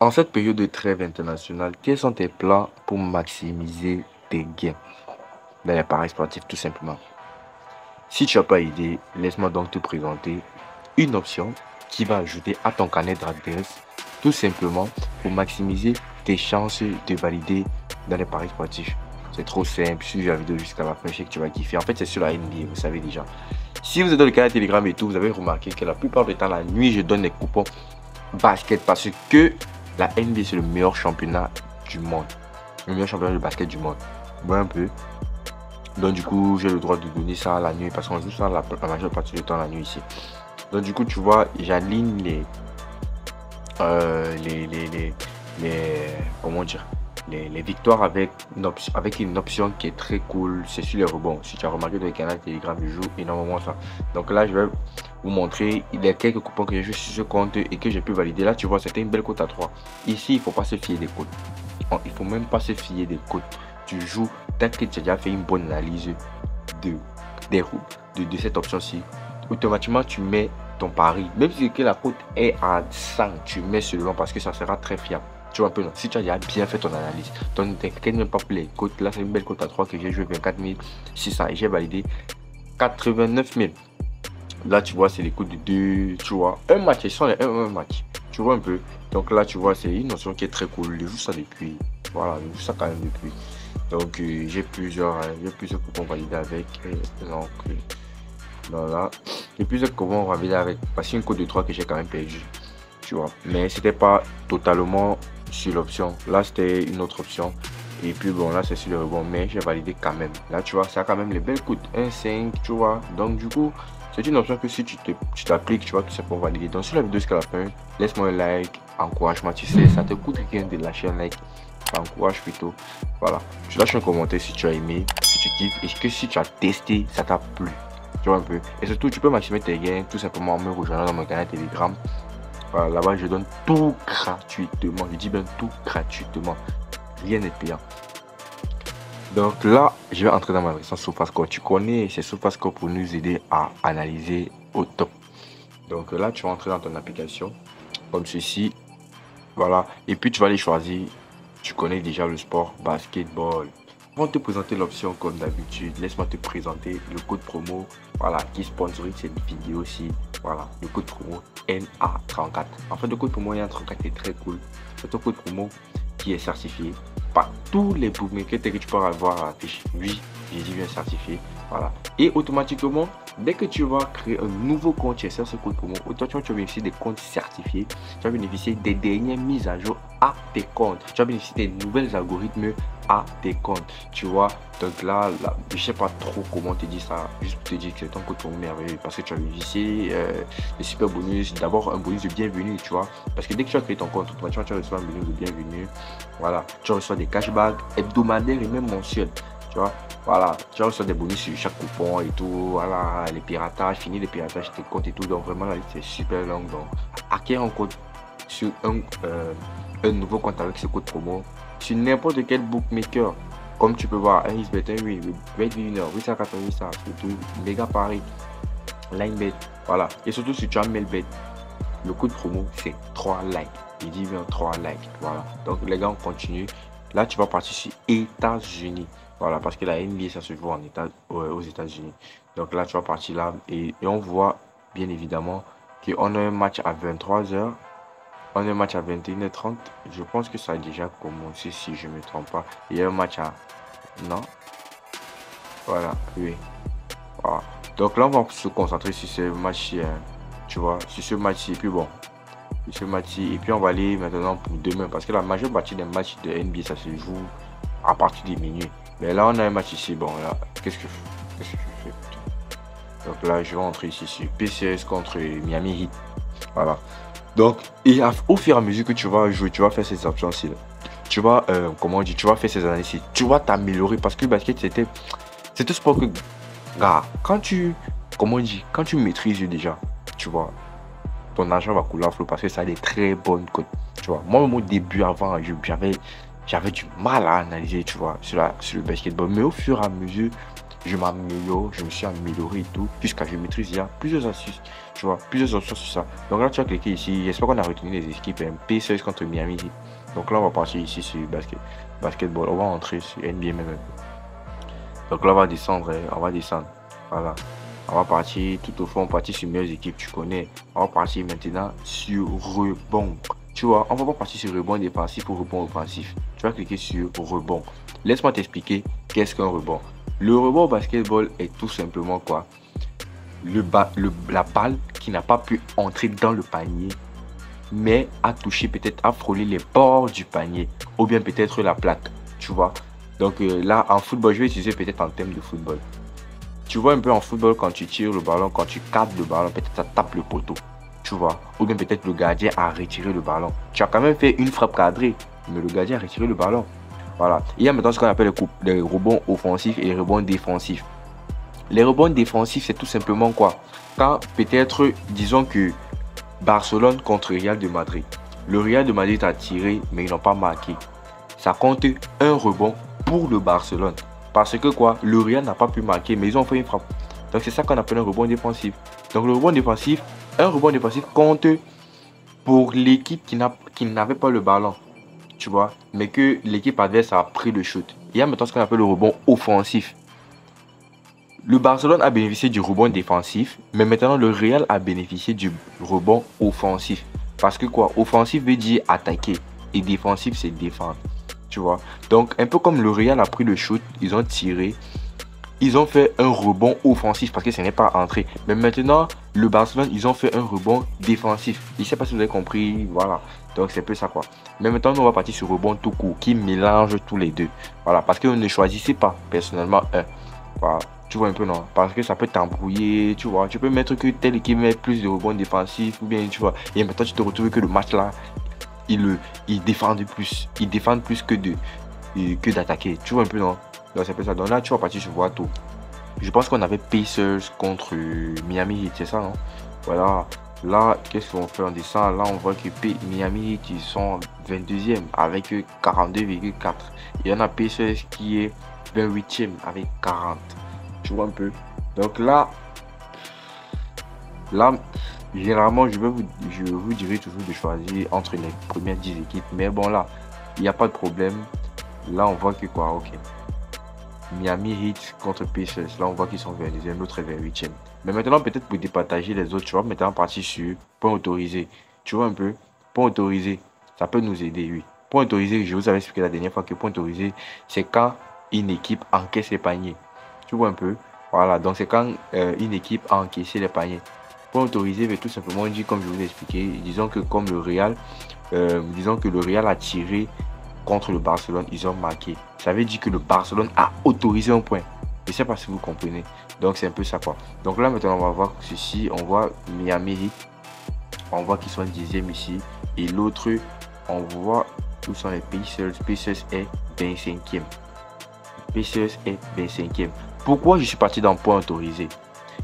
En cette période de trêve internationale, quels sont tes plans pour maximiser tes gains dans les paris sportifs tout simplement? Si tu n'as pas idée, laisse-moi donc te présenter une option qui va ajouter à ton carnet d'adresse tout simplement pour maximiser tes chances de valider dans les paris sportifs. C'est trop simple, suis la vidéo jusqu'à la fin, je sais que tu vas kiffer. En fait, c'est sur la NBA, vous savez déjà. Si vous êtes dans le canal Telegram et tout, vous avez remarqué que la plupart du temps, la nuit, je donne des coupons basket parce que la NBA, c'est le meilleur championnat du monde. Le meilleur championnat de basket du monde. Bon, un peu. Donc, du coup, j'ai le droit de donner ça la nuit parce qu'on joue ça la majeure partie du temps la nuit ici. Donc, du coup, tu vois, j'aligne comment dire, les victoires avec une option qui est très cool. C'est sur les rebonds. Si tu as remarqué dans le canal Telegram, je joue énormément ça. Donc là, je vais vous montrer les quelques coupons que j'ai joué sur ce compte et que j'ai pu valider. Là, tu vois, c'était une belle cote à 3. Ici, il ne faut pas se fier des cotes. Il ne faut même pas se fier des cotes. Tu joues, tant que tu as déjà fait une bonne analyse de cette option-ci. Automatiquement, tu mets ton pari. Même si que la cote est à 100, tu mets seulement parce que ça sera très fiable. Tu vois un peu, non? Si tu as déjà bien fait ton analyse, donc ne t'inquiète même pas pour les cotes. Là, c'est une belle cote à 3 que j'ai joué 24 600 et j'ai validé 89 000. Là, tu vois, c'est les coûts de 2, tu vois, un match, ils sont les un match. Tu vois un peu. Donc là, tu vois, c'est une notion qui est très cool. Je joue ça depuis. Voilà, je joue ça quand même depuis. Donc, j'ai plusieurs coupons validés avec. Donc, voilà. J'ai plusieurs coupons validés avec. Parce qu'il y a une cote de 3 que j'ai quand même perdu. Tu vois. Mais c'était pas totalement sur l'option. Là, c'était une autre option. Et puis bon, là, c'est sur le rebond. Mais j'ai validé quand même. Là, tu vois, ça a quand même les belles cotes. 1,5, tu vois. Donc, du coup. C'est une option que si tu t'appliques, tu vois que c'est pour valider. Donc, sur la vidéo jusqu'à la fin, laisse-moi un like, encourage-moi. Tu sais, ça te coûte rien de lâcher un like. Ça encourage plutôt. Voilà. Tu lâches un commentaire si tu as aimé, si tu kiffes. Et que si tu as testé, ça t'a plu. Tu vois un peu. Et surtout, tu peux maximiser tes gains tout simplement en me rejoignant dans mon canal Telegram. Voilà, là-bas, je donne tout gratuitement. Je dis bien tout gratuitement. Rien n'est payant. Donc là, je vais entrer dans ma version SofaScore. Tu connais, c'est SofaScore pour nous aider à analyser au top. Donc là, tu vas entrer dans ton application comme ceci. Voilà. Et puis, tu vas aller choisir. Tu connais déjà le sport basketball. Avant de te présenter l'option comme d'habitude, laisse-moi te présenter le code promo. Voilà, qui sponsorise cette vidéo-ci. Voilà, le code promo NA34. En fait, le code promo NA34 est très cool. C'est un code promo qui est certifié par tous les bookmakers que tu peux avoir à la fiche. Oui, j'ai dit bien certifié. Voilà. Et automatiquement, dès que tu vas créer un nouveau compte, tu insères ce code promo, automatiquement tu vas bénéficier des comptes certifiés. Tu vas bénéficier des dernières mises à jour à tes comptes. Tu vas bénéficier des nouvelles algorithmes à tes comptes. Tu vois, donc là, je sais pas trop comment te dire ça. Juste pour te dire que c'est un code promo merveilleux parce que tu vas bénéficier des super bonus. D'abord, un bonus de bienvenue, tu vois. Parce que dès que tu as créé ton compte, automatiquement tu reçois un bonus de bienvenue. Voilà, tu reçois des cashbacks hebdomadaires et même mensuels. Tu vois, voilà, tu reçois des bonus sur chaque coupon et tout. Voilà, les piratages, fini les piratages, tes comptes et tout. Donc vraiment, la liste est super longue. Donc, acquérir un code sur un nouveau compte avec ce code promo sur n'importe quel bookmaker. Comme tu peux voir, un XBet, un BetWinner, 888, ça, surtout, Mega Paris, LineBet, voilà. Et surtout, si tu as Melbet, le code promo, c'est 3 likes. Il dit bien 3 likes, voilà. Donc, les gars, on continue. Là, tu vas partir sur États-Unis. Voilà, parce que la NBA, ça se joue aux États-Unis. Donc là, tu vas partir là et on voit bien évidemment qu'on a un match à 23h. On a un match à 21h30. Je pense que ça a déjà commencé si je ne me trompe pas. Il y a un match à... Non. Voilà, oui. Voilà. Donc là, on va se concentrer sur ce match-ci. Tu vois, sur ce match-ci. Et puis bon, sur ce match-ci. Et puis on va aller maintenant pour demain. Parce que la majeure partie des matchs de NBA, ça se joue à partir des minuit. Mais là, on a un match ici. Bon, là, qu'est-ce que je fais? Donc là, je vais entrer ici sur PCS contre Miami Heat. Voilà. Donc, et au fur et à mesure que tu vas jouer, tu vas faire ces options-ci. Tu vas, comment on dit, tu vas faire ces analyses. Tu vas t'améliorer parce que le basket, c'est un sport que, gars, quand tu, comment on dit, quand tu maîtrises déjà, tu vois, ton argent va couler à flot parce que ça a des très bonnes cotes. Tu vois, moi, au début, avant, j'avais du mal à analyser, tu vois, sur le basketball. Mais au fur et à mesure, je m'améliore, je me suis amélioré et tout, jusqu'à je maîtrise. Il y a plusieurs astuces, tu vois, plusieurs options sur ça. Donc là, tu vas cliquer ici. J'espère qu'on a retenu les équipes Pacers contre Miami Heat. Donc là, on va partir ici sur basketball. On va entrer sur NBA même. Donc là, on va descendre, Voilà. On va partir tout au fond, on va partir sur meilleures équipes, tu connais. On va partir maintenant sur rebond. Tu vois, on va pas partir sur rebond défensif ou rebond offensif. Tu vas cliquer sur rebond. Laisse-moi t'expliquer qu'est-ce qu'un rebond. Le rebond au basketball est tout simplement quoi? La balle qui n'a pas pu entrer dans le panier, mais a touché peut-être, a frôlé les bords du panier, ou bien peut-être la plaque, tu vois. Donc là, en football, je vais utiliser peut-être en termes de football. Tu vois un peu en football, quand tu tires le ballon, quand tu captes le ballon, peut-être ça tape le poteau, tu vois. Ou bien peut-être le gardien a retiré le ballon. Tu as quand même fait une frappe cadrée, mais le gardien a retiré le ballon. Voilà. Il y a maintenant ce qu'on appelle les rebonds offensifs et les rebonds défensifs. Les rebonds défensifs, c'est tout simplement quoi? Quand peut-être, disons que Barcelone contre Real de Madrid. Le Real de Madrid a tiré, mais ils n'ont pas marqué. Ça compte un rebond pour le Barcelone. Parce que quoi, le Real n'a pas pu marquer, mais ils ont fait une frappe. Donc c'est ça qu'on appelle un rebond défensif. Donc le rebond défensif, un rebond défensif compte pour l'équipe qui n'avait pas le ballon, tu vois, mais que l'équipe adverse a pris le shoot. Il y a maintenant ce qu'on appelle le rebond offensif. Le Barcelone a bénéficié du rebond défensif, mais maintenant le Real a bénéficié du rebond offensif. Parce que quoi, offensif veut dire attaquer et défensif c'est défendre. Tu vois, donc un peu comme le Real a pris le shoot, ils ont tiré, ils ont fait un rebond offensif parce que ce n'est pas entré. Mais maintenant, le Barcelone, ils ont fait un rebond défensif. Je ne sais pas si vous avez compris, voilà. Donc c'est un peu ça quoi. Mais maintenant, on va partir sur rebond tout court qui mélange tous les deux. Voilà, parce que vous ne choisissez pas personnellement un. Voilà, tu vois un peu non, parce que ça peut t'embrouiller, tu vois. Tu peux mettre que telle équipe met plus de rebonds défensifs ou bien tu vois. Et maintenant, tu te retrouves que le match là. Ils défendent plus. Ils défendent plus que d'attaquer. Tu vois un peu, non? Donc, c'est un peu ça. Donc là, tu vas partir sur voir tout. Je pense qu'on avait Pacers contre Miami Heat, c'est ça, non? Voilà. Là, qu'est-ce qu'on fait? On descend. Là, on voit que Miami Heat, ils sont 22e avec 42,4. Il y en a Pacers qui est 28e avec 40. Tu vois un peu? Donc là, généralement, je vous dirai toujours de choisir entre les premières 10 équipes. Mais bon, là, il n'y a pas de problème. Là, on voit que quoi, ok. Miami Heat contre Pacers. Là, on voit qu'ils sont 22e, l'autre est 28e. Mais maintenant, peut-être pour départager les autres, tu vois, maintenant partir sur point autorisé. Tu vois un peu, point autorisé, ça peut nous aider, oui. Point autorisé, je vous avais expliqué la dernière fois que point autorisé, c'est quand une équipe encaisse les paniers. Tu vois un peu, voilà, donc c'est quand une équipe a encaissé les paniers. Point autorisé veut tout simplement dire, comme je vous ai expliqué, disons que comme le Real, a tiré contre le Barcelone, ils ont marqué. Ça veut dire que le Barcelone a autorisé un point. Je ne sais pas si vous comprenez. Donc c'est un peu ça quoi. Donc là maintenant on va voir ceci. On voit Miami Heat. On voit qu'ils sont 10e ici. Et l'autre, on voit où sont les Pacers. Pacers est 25e. Pacers est 25e. Pourquoi je suis parti dans point autorisé?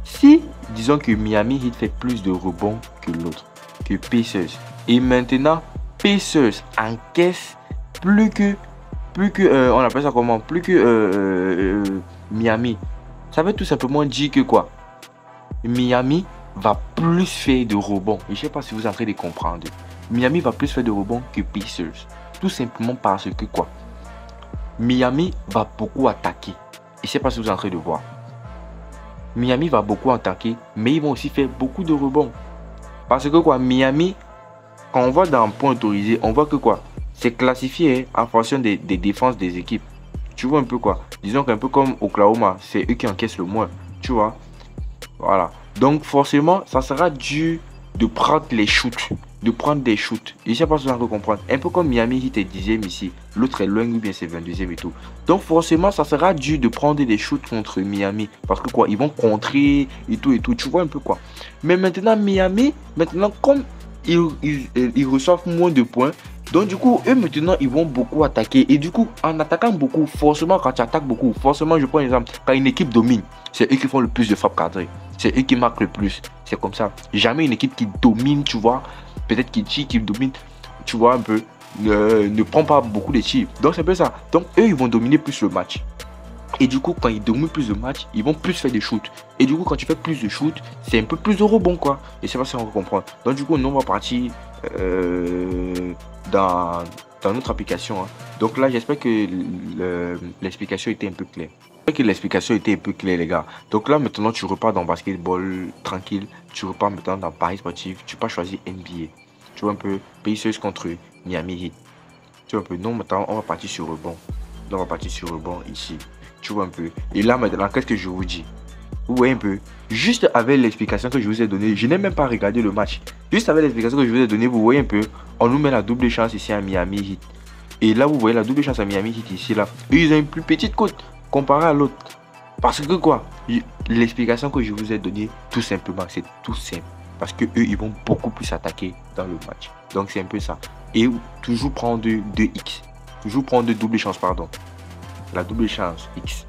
Si, disons que Miami Heat fait plus de rebonds que l'autre, que Pacers, et maintenant Pacers encaisse plus que on appelle ça comment, plus que Miami, ça veut tout simplement dire que quoi, Miami va plus faire de rebonds. Je ne sais pas si vous êtes en train de comprendre. Miami va plus faire de rebonds que Pacers, tout simplement parce que quoi, Miami va beaucoup attaquer. Je ne sais pas si vous êtes en train de voir. Miami va beaucoup attaquer, mais ils vont aussi faire beaucoup de rebonds. Parce que quoi, Miami, quand on voit dans un point autorisé, on voit que quoi, c'est classifié en fonction des défenses des équipes. Tu vois un peu quoi. Disons qu'un peu comme Oklahoma, c'est eux qui encaissent le moins. Tu vois. Voilà. Donc forcément, ça sera dur de prendre les shoots. De prendre des shoots. Je ne sais pas si vous allez comprendre. Un peu comme Miami Heat est 10e ici. L'autre est loin ou bien c'est 22e et tout. Donc forcément, ça sera dur de prendre des shoots contre Miami. Parce que quoi, ils vont contrer et tout et tout. Tu vois un peu quoi. Mais maintenant, Miami, comme ils reçoivent moins de points. Donc du coup, eux maintenant, ils vont beaucoup attaquer. Et du coup, en attaquant beaucoup, forcément, quand tu attaques beaucoup, forcément, je prends un exemple. Quand une équipe domine, c'est eux qui font le plus de frappes cadrées. C'est eux qui marquent le plus. C'est comme ça. Jamais une équipe qui domine, tu vois. Peut-être qui domine, tu vois un peu, ne prend pas beaucoup de tirs. Donc c'est un peu ça. Donc eux, ils vont dominer plus le match. Et du coup, quand ils dominent plus de matchs, ils vont plus faire des shoots. Et du coup, quand tu fais plus de shoots, c'est un peu plus de rebond, quoi. Et c'est pas ça qu'on comprend. Donc, du coup, nous, on va partir dans, dans notre application. Hein. Donc là, j'espère que l'explication était un peu claire. J'espère que l'explication était un peu claire, les gars. Donc là, maintenant, tu repars dans basketball tranquille. Tu repars maintenant dans Paris sportif. Tu peux choisir NBA. Tu vois un peu, Pacers contre Miami Heat. Tu vois un peu, non, maintenant, on va partir sur rebond. On va partir sur rebond ici. Tu vois un peu. Et là, maintenant, qu'est-ce que je vous dis? Vous voyez un peu. Juste avec l'explication que je vous ai donnée, je n'ai même pas regardé le match. Juste avec l'explication que je vous ai donnée, vous voyez un peu. On nous met la double chance ici à Miami Heat. Et là, vous voyez la double chance à Miami Heat ici, là. Et ils ont une plus petite cote comparée à l'autre. Parce que quoi? L'explication que je vous ai donnée, tout simplement, c'est tout simple. Parce que eux, ils vont beaucoup plus attaquer dans le match. Donc, c'est un peu ça. Et toujours prendre 2x. Toujours prendre double chance, pardon. La double chance X.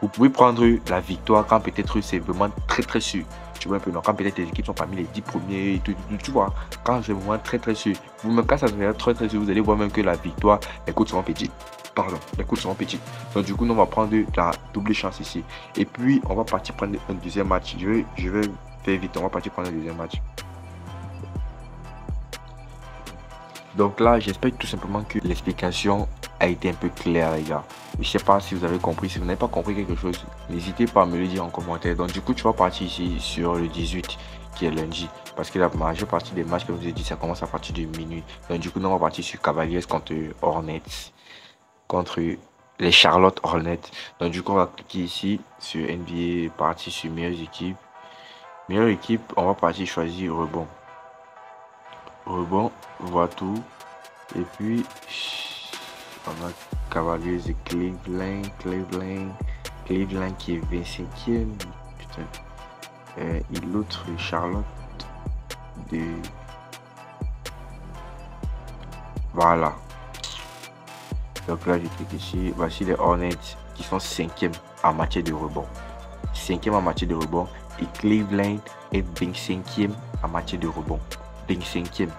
Vous pouvez prendre la victoire quand peut-être c'est vraiment très sûr. Tu vois un peu, non, quand peut-être les équipes sont parmi les 10 premiers, tu vois, quand c'est vraiment très sûr. Vous même quand ça sera très sûr, vous allez voir même que la victoire, les coûts seront petites. Pardon, les coûts seront petites. Donc du coup, nous, on va prendre la double chance ici. Et puis, on va partir prendre un deuxième match. Je vais faire vite, on va partir prendre un deuxième match. Donc là, j'espère tout simplement que l'explication a été un peu claire, les gars. Je sais pas si vous avez compris. Si vous n'avez pas compris quelque chose, n'hésitez pas à me le dire en commentaire. Donc du coup, tu vas partir ici sur le 18 qui est lundi. Parce que la majeure partie des matchs, comme je vous ai dit, ça commence à partir de minuit. Donc du coup, nous, on va partir sur Cavaliers contre Hornets. Contre les Charlotte Hornets. Donc du coup, on va cliquer ici sur NBA, partir sur meilleures équipes. Meilleure équipe, on va partir choisir rebond. Rebond, voit tout. Et puis, on a Cavaliers et Cleveland qui est 25e. Putain. Et l'autre, Charlotte. De... Voilà. Donc là, je clique ici. Voici les Hornets qui sont 5e en matière de rebond. 5e en matière de rebond. Et Cleveland est 25e en matière de rebond. 25e.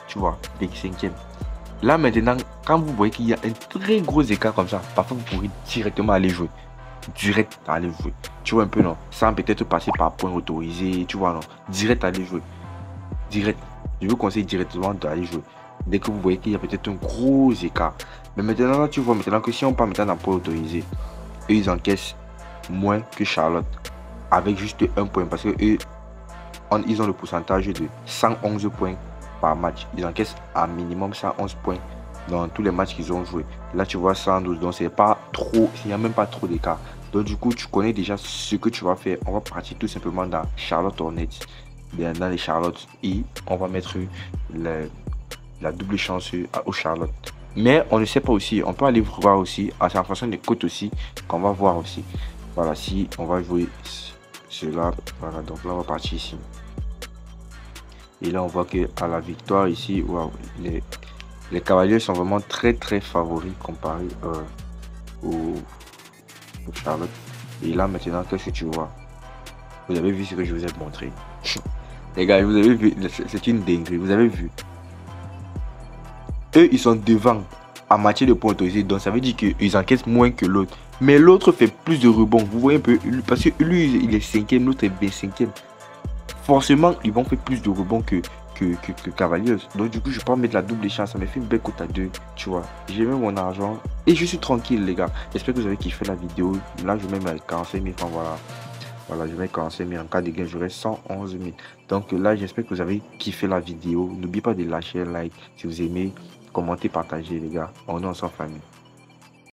Tu vois, 25e. Là maintenant, quand vous voyez qu'il y a un très gros écart comme ça, parfois vous pourrez directement aller jouer. Direct aller jouer. Tu vois un peu, non? Sans peut-être passer par point autorisé, tu vois, non? Direct aller jouer. Direct. Je vous conseille directement d'aller jouer. Dès que vous voyez qu'il y a peut-être un gros écart. Mais maintenant, là, tu vois maintenant que si on part maintenant dans point autorisé, eux, ils encaissent moins que Charlotte. Avec juste un point. Parce que eux, ils ont le pourcentage de 111 points par match. Ils encaissent à minimum 111 points dans tous les matchs qu'ils ont joué. Là, tu vois 112. Donc, c'est pas trop. Il n'y a même pas trop d'écart. Donc, du coup, tu connais déjà ce que tu vas faire. On va partir tout simplement dans Charlotte Hornets. Dans les Charlotte. Et on va mettre la double chance au Charlotte. Mais on ne sait pas aussi. On peut aller voir aussi. En fonction des cotes aussi. Qu'on va voir aussi. Voilà. Si on va jouer cela. Voilà. Donc, là, on va partir ici. Et là, on voit que à la victoire ici, wow, les Cavaliers sont vraiment très favoris comparé au Charlotte. Et là, maintenant, qu'est-ce que tu vois? Vous avez vu ce que je vous ai montré. Les gars, vous avez vu, c'est une dinguerie. Vous avez vu. Eux, ils sont devant en matière de points autorisés. Donc, ça veut dire qu'ils encaissent moins que l'autre. Mais l'autre fait plus de rebonds. Vous voyez un peu. Parce que lui, il est 5e, l'autre est 25e. Forcément, ils vont faire plus de rebonds que Cavaliers. Donc du coup, je peux mettre la double chance. Ça me fait une belle cote à 2. Tu vois, j'ai mis mon argent et je suis tranquille, les gars. J'espère que vous avez kiffé la vidéo. Là, je mets 45 000 francs. Voilà, je mets 45 000. En cas de gain, j'aurai 111 000. Donc là, j'espère que vous avez kiffé la vidéo. N'oubliez pas de lâcher un like si vous aimez. Commentez, partagez, les gars. On est ensemble, famille.